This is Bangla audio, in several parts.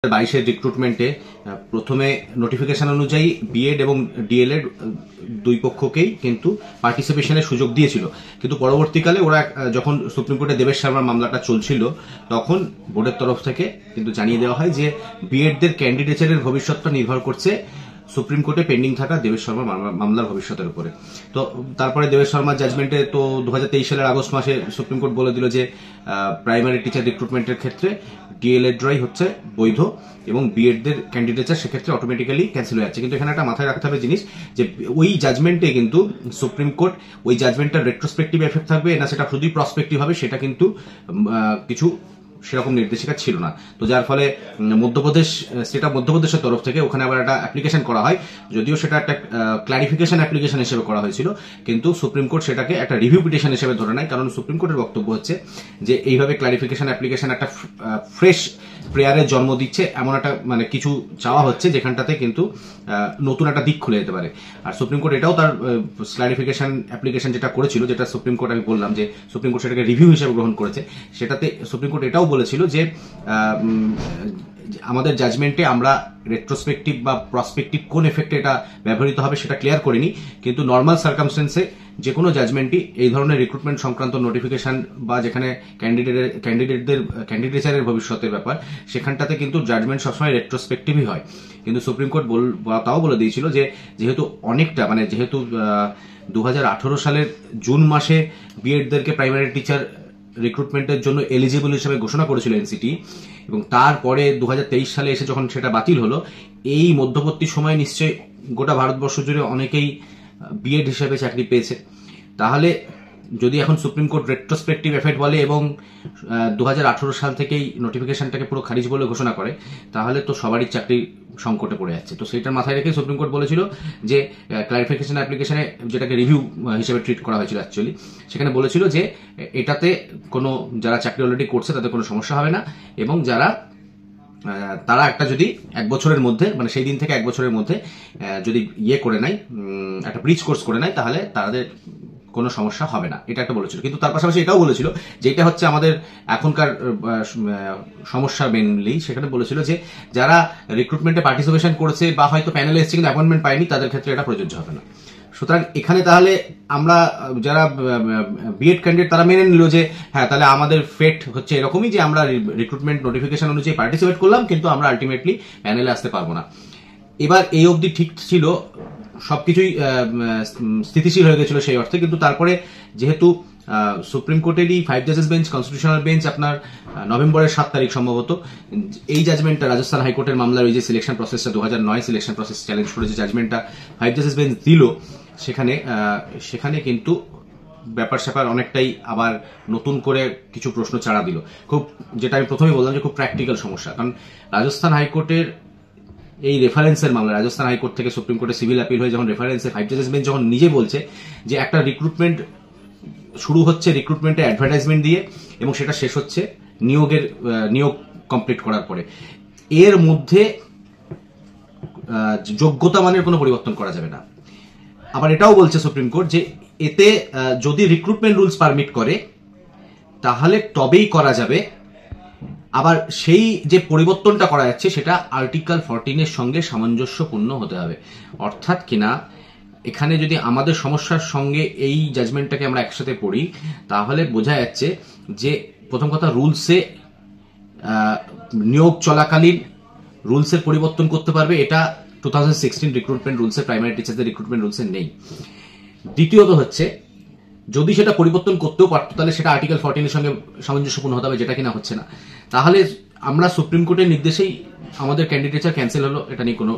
22-এর রিক্রুটমেন্টে প্রথমে নোটিফিকেশন অনুযায়ী বিএড এবং ডিএলএড দুই পক্ষকেই কিন্তু পার্টিসিপেশনের সুযোগ দিয়েছিল, কিন্তু পরবর্তীকালে ওরা যখন সুপ্রিম কোর্টে দেবেশ শর্মার মামলাটা চলছিল তখন বোর্ডের তরফ থেকে কিন্তু জানিয়ে দেওয়া হয় যে বিএডদের ক্যান্ডিডেটের ভবিষ্যৎটা নির্ভর করছে সুপ্রিম কোর্টে পেন্ডিং থাকা দেবেশ শর্মার মামলার ভবিষ্যতের উপরে। তো তারপরে দেবেশ শর্মার জাজমেন্টে তো 2023 সালের আগস্ট মাসে সুপ্রিম কোর্ট বলে দিল যে প্রাইমারি টিচার রিক্রুটমেন্টের ক্ষেত্রে ডিএলএডরাই হচ্ছে বৈধ এবং বিএডদের ক্যান্ডিডেটরা সেক্ষেত্রে অটোমেটিক্যালি ক্যান্সেল হয়ে যাচ্ছে। কিন্তু এখানে একটা মাথায় রাখতে হবে জিনিস যে ওই জাজমেন্টে কিন্তু সুপ্রিম কোর্ট ওই জাজমেন্টটার রেট্রোস্পেক্টিভ এফেক্ট থাকবে না সেটা শুধুই প্রসপেক্টিভ হবে সেটা কিন্তু কিছু সেরকম নির্দেশিকা ছিল না। তো যার ফলে স্টেট অফ মধ্যপ্রদেশের তরফ থেকে ওখানে আবার একটা অ্যাপ্লিকেশন করা হয়, যদিও সেটা একটা ক্লারিফিকেশন অ্যাপ্লিকেশন হিসেবে করা হয়েছিল, কিন্তু সুপ্রিম কোর্ট সেটাকে একটা রিভিউ পিটিশন হিসেবে ধরে নেয়। কারণ সুপ্রিম কোর্টের বক্তব্য হচ্ছে যে এইভাবে ক্লারিফিকেশন অ্যাপ্লিকেশন একটা ফ্রেশ প্রেয়ারের জন্ম দিচ্ছে, এমন একটা মানে কিছু চাওয়া হচ্ছে যেখানটাতে কিন্তু নতুন একটা দিক খুলে যেতে পারে। আর সুপ্রিম কোর্ট এটাও তার ক্লারিফিকেশন অ্যাপ্লিকেশন যেটা করেছিল, যেটা সুপ্রিম কোর্ট আমি বললাম যে সুপ্রিম কোর্ট সেটাকে রিভিউ হিসেবে গ্রহণ করেছে, সেটাতে সুপ্রিম কোর্ট এটাও বলেছিল যে আমাদের জাজমেন্টে আমরা রেট্রোস্পেক্টিভ বা প্রসপেক্টিভ কোন এফেক্টে এটা ব্যবহৃত হবে সেটা ক্লিয়ার করিনি, কিন্তু নর্মাল সার্কামস্টেন্সে যে কোনো জাজমেন্টই এই ধরনের রিক্রুটমেন্ট সংক্রান্ত নোটিফিকেশন বা যেখানে ক্যান্ডিডেটের ভবিষ্যতের ব্যাপার সেখানটাতে কিন্তু জাজমেন্ট সবসময় রেট্রোস্পেক্টিভই হয়। কিন্তু সুপ্রিম কোর্ট তাও বলে দিয়েছিল যে যেহেতু অনেকটা যেহেতু 2018 সালের জুন মাসে বিএডদেরকে প্রাইমারি টিচার রিক্রুটমেন্টের জন্য এলিজিবল হিসেবে ঘোষণা করেছিল এনসিটি, এবং তারপরে 2023 সালে এসে যখন সেটা বাতিল হলো, এই মধ্যবর্তী সময়ে নিশ্চয়ই গোটা ভারতবর্ষ জুড়ে অনেকেই বিএড হিসেবে চাকরি পেয়েছে। তাহলে যদি এখন সুপ্রিম কোর্ট রেট্রোস্পেক্টিভ এফেক্ট বলে এবং 2018 সাল থেকেই নোটিফিকেশনটাকে পুরো খারিজ বলে ঘোষণা করে, তাহলে তো সবারই চাকরি সংকটে পড়ে যাচ্ছে। তো সেইটার মাথায় রেখে সুপ্রিম কোর্ট বলেছিল যে ক্লারিফিকেশন অ্যাপ্লিকেশনে, যেটাকে রিভিউ হিসেবে ট্রিট করা হয়েছিল অ্যাকচুয়ালি, সেখানে বলেছিল যে এটাতে কোনো যারা চাকরি অলরেডি করছে তাদের কোনো সমস্যা হবে না, এবং তারা একটা যদি 1 বছরের মধ্যে সেই দিন থেকে 1 বছরের মধ্যে যদি করে নেয়, একটা ব্রিজ কোর্স করে নেয়, তাহলে তাদের কোনো সমস্যা হবে না, এটা একটা বলেছিল। কিন্তু তার পাশাপাশি এটাও বলেছিল, যেটা হচ্ছে আমাদের এখনকার সমস্যা মেনলি, সেখানে বলেছিল যে যারা রিক্রুটমেন্টে পার্টিসিপেশন করেছে বা হয়তো প্যানেলে এসেছে কিন্তু অ্যাপয়েন্টমেন্ট পায়নি, তাদের ক্ষেত্রে এটা প্রযোজ্য হবে না। সুতরাং এখানে তাহলে আমরা যারা বিএড ক্যান্ডিডেট তারা মেনে নিল যে হ্যাঁ, তাহলে আমাদের ফেট হচ্ছে এরকমই যে আমরা রিক্রুটমেন্ট নোটিফিকেশন অনুযায়ী পার্টিসিপেট করলাম, কিন্তু আমরা আলটিমেটলি প্যানেলে আসতে পারবো না। এবার এই অবধি ঠিক ছিল, সবকিছুই স্থিতিশীল হয়ে গেছিল সেই অর্থে, কিন্তু তারপরে যেহেতু সুপ্রিম কোর্টেরই 5 জাজেস বেঞ্চ, কনস্টিটিউশনাল বেঞ্চ আপনার নভেম্বরের 7 তারিখ সম্ভবত এই জাজমেন্টটা রাজস্থান হাইকোর্টের মামলার ওই যে সিলেকশন প্রসেসটা 2009 সিলেকশন প্রসেস চ্যালেঞ্জ করে যে জাজমেন্টটা 5 জাজেস বেঞ্চ দিল, সেখানে কিন্তু ব্যাপার স্যাপার অনেকটাই আবার নতুন করে কিছু প্রশ্ন চাড়া দিল। খুব, যেটা আমি প্রথমেই বললাম যে খুব প্র্যাকটিক্যাল সমস্যা। কারণ রাজস্থান হাইকোর্টের এই রেফারেন্সের মামলা, রাজস্থান হাইকোর্ট থেকে সুপ্রিম কোর্টে সিভিল আপিল হয়ে যখন রেফারেন্সে 5 জাজেস বেঞ্চ যখন নিজে বলছে যে একটা রিক্রুটমেন্ট শুরু হচ্ছে রিক্রুটমেন্টে অ্যাডভার্টাইজমেন্ট দিয়ে এবং সেটা শেষ হচ্ছে নিয়োগ কমপ্লিট করার পরে, এর মধ্যে যোগ্যতা মানের কোনো পরিবর্তন করা যাবে না। আবার এটাও বলছে সুপ্রিম কোর্ট যে এতে যদি রিক্রুটমেন্ট রুলস পারমিট করে তাহলে তবেই করা যাবে, আবার সেই যে পরিবর্তনটা করা যাচ্ছে সেটা আর্টিকেল 14 সঙ্গে সামঞ্জস্যপূর্ণ হতে হবে। অর্থাৎ কিনা এখানে যদি আমাদের সমস্যার সঙ্গে এই জাজমেন্টটাকে আমরা একসাথে পড়ি, তাহলে বোঝা যাচ্ছে যে প্রথম কথা, রুলসে নিয়োগ চলাকালীন রুলসের পরিবর্তন করতে পারবে, এটা 2016 রিক্রুটমেন্ট রুলসে, প্রাইমারি টিচারদের রিক্রুটমেন্ট রুলসে নেই। দ্বিতীয়ত হচ্ছে, যদি সেটা পরিবর্তন করতেও পারতো তাহলে সেটা আর্টিকেল 14 সঙ্গে সামঞ্জস্যপূর্ণ হতে হবে, যেটা কিনা হচ্ছে না। তাহলে আমরা সুপ্রিম কোর্টের নির্দেশেই আমাদের ক্যান্ডিডেটরা ক্যান্সেল হলো, এটা নিয়ে কোনো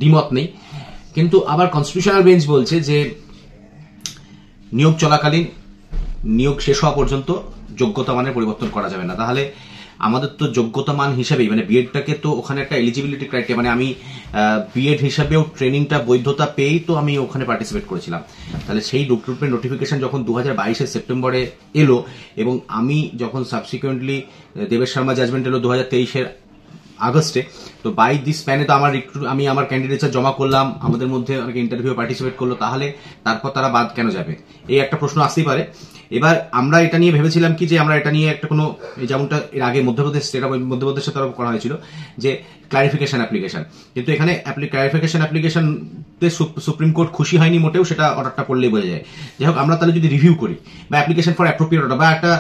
দ্বিমত নেই। কিন্তু আবার কনস্টিটিউশনাল বেঞ্চ বলছে যে নিয়োগ চলাকালীন, নিয়োগ শেষ হওয়া পর্যন্ত যোগ্যতা মানের পরিবর্তন করা যাবে না। তাহলে আমাদের তো যোগ্যতা মান হিসাবেই বিএডটাকে তো ওখানে একটা এলিজিবিলিটি ক্রাইটেরিয়া, আমি বিএড হিসাবেও ট্রেনিংটা বৈধতা পেয়েই তো আমি ওখানে পার্টিসিপেট করেছিলাম। তাহলে সেই রিক্রুটমেন্ট নোটিফিকেশন যখন 2022 সেপ্টেম্বরে এলো এবং আমি যখন সাবসিকুয়েন্টলি দেবেশ শর্মা জাজমেন্ট এলো 2023 আগস্টে। তো বাই দিস স্প্যানে তো আমি আমার ক্যান্ডিডেটস জমা করলাম, আমাদের মধ্যে অনেকে ইন্টারভিউ পার্টিসিপেট করলো, তাহলে তারপর তারা বাদ কেন যাবে, এই একটা প্রশ্ন আসতেই পারে। এবার আমরা এটা নিয়ে ভেবেছিলাম কি যে আমরা এটা নিয়ে একটা কোনো, যেমনটা এর আগে মধ্যপ্রদেশ স্টেট অফ মধ্যপ্রদেশের তরফ করা হয়েছিল যে ক্লারিফিকেশন অ্যাপ্লিকেশন, কিন্তু এখানে ক্লারিফিকেশন অ্যাপ্লিকেশন সুপ্রিম কোর্ট খুশি হয়নি মোটেও, সেটা অর্ডারটা পড়লেই বোঝা যায়। যাই হোক, আমরা তাহলে যদি রিভিউ করি বা অ্যাপ্লিকেশন ফর অ্যাপ্রোপ্রিয়েট অর্ডার বা একটা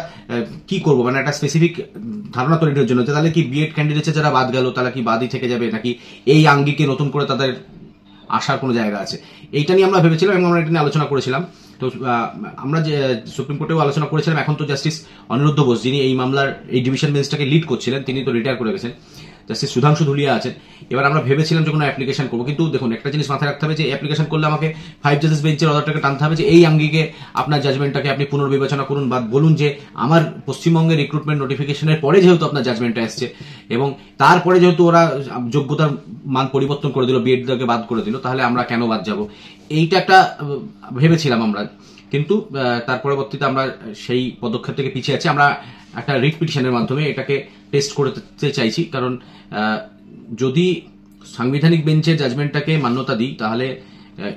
কি করবো, মানে একটা স্পেসিফিক ধারণা তৈরির জন্য, তাহলে কি বিএড ক্যান্ডিডেটস যারা বাদ গেল তারা কি বাদই থেকে যাবে, নাকি এই আঙ্গিকে নতুন করে তাদের আসার কোনো জায়গা আছে, এইটা নিয়ে আমরা ভেবেছিলাম এবং আমরা এটা নিয়ে আলোচনা করেছিলাম। তো আমরা যে সুপ্রিম কোর্টেও আলোচনা করেছিলাম। এখন তো জাস্টিস অনিরুদ্ধ বোস, যিনি এই মামলার এই ডিভিশন বেঞ্চটাকে লিড করছিলেন, তিনি তো রিটায়ার করে গেছেন, জাস্টিস সুধাংশু ধুলিয়া আছেন। এবার আমরা ভেবেছিলাম যে কোনো অ্যাপ্লিকেশন করবো, কিন্তু দেখুন একটা জিনিস মাথায় রাখতে হবে যে অ্যাপ্লিকেশন করলে আমাকে 5 জাজেস বেঞ্চের অর্ডারটাকে টানতে হবে যে এই আঙ্গিকে আপনার জাজমেন্টটাকে আপনি পুনর্বিবেচনা করুন, বা বলুন যে আমার পশ্চিমবঙ্গের রিক্রুটমেন্ট নোটিফিকেশনের পরে যেহেতু আপনার জাজমেন্টটা আসছে এবং তারপরে যেহেতু ওরা যোগ্যতার মান পরিবর্তন করে দিল, বিএডটাকে বাদ করে দিল, তাহলে আমরা কেন বাদ যাব, এইটা একটা ভেবেছিলাম আমরা। কিন্তু তার পরবর্তীতে আমরা সেই পদক্ষেপ থেকে পিছিয়ে আছি। আমরা একটা রিট পিটিশনের মাধ্যমে এটাকে টেস্ট করতে চাইছি, কারণ যদি সাংবিধানিক বেঞ্চের জাজমেন্টটাকে মান্যতা দিই তাহলে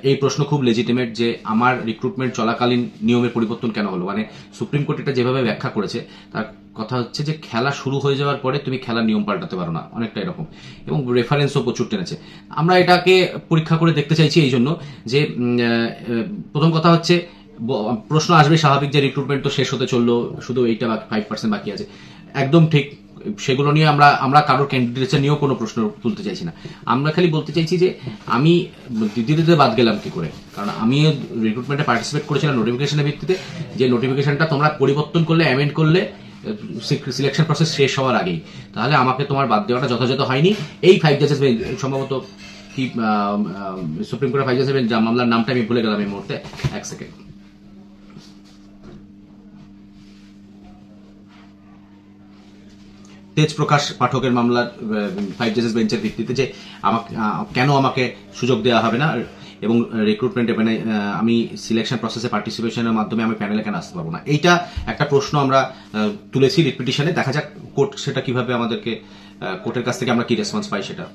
এই প্রশ্ন খুব লেজিটিমেট যে আমার রিক্রুটমেন্ট চলাকালীন নিয়মের পরিবর্তন কেন হলো। মানে সুপ্রিম কোর্ট এটা যেভাবে ব্যাখ্যা করেছে তার কথা হচ্ছে যে খেলা শুরু হয়ে যাওয়ার পরে তুমি খেলার নিয়ম পাল্টাতে পারো না, অনেকটা এরকম, এবং রেফারেন্সও প্রচুর টেনেছে। আমরা এটাকে পরীক্ষা করে দেখতে চাইছি এই জন্য যে প্রথম কথা হচ্ছে প্রশ্ন আসবে স্বাভাবিক যে রিক্রুটমেন্ট তো শেষ হতে চললো, শুধু এইটা 5% বাকি আছে, একদম ঠিক। সেগুলো নিয়ে আমরা কারোর ক্যান্ডিডেটস নিয়েও কোনো প্রশ্ন তুলতে চাইছি না। আমরা খালি বলতে চাইছি যে আমি দিদিতে বাদ গেলাম কি করে, কারণ আমি রিক্রুটমেন্টে পার্টিসিপেট করেছিলাম নোটিফিকেশনের ভিত্তিতে, যে নোটিফিকেশনটা তোমরা পরিবর্তন করলে, অ্যামেন্ড করলে সিলেকশন প্রসেস শেষ হওয়ার আগেই, তাহলে আমাকে তোমার বাদ দেওয়াটা যথাযথ হয়নি। এই 5 জাজেস সম্ভবত কি সুপ্রিম কোর্টের 5 জাজেস মামলার নামটা আমি ভুলে গেলাম এই মুহূর্তে, এক সেকেন্ড। তেজ প্রকাশ পাঠকের মামলার 5 জাজেস বেঞ্চের ভিত্তিতে যে কেন আমাকে সুযোগ দেওয়া হবে না এবং রিক্রুটমেন্টে মানে আমি সিলেকশন প্রসেসে পার্টিসিপেশনের মাধ্যমে আমি প্যানেলে কেন আসতে পারবো না, এইটা একটা প্রশ্ন আমরা তুলেছি রিট পিটিশনে। দেখা যাক কোর্ট সেটা কিভাবে আমাদেরকে, কোর্টের কাছ থেকে আমরা কি রেসপন্স পাই সেটা।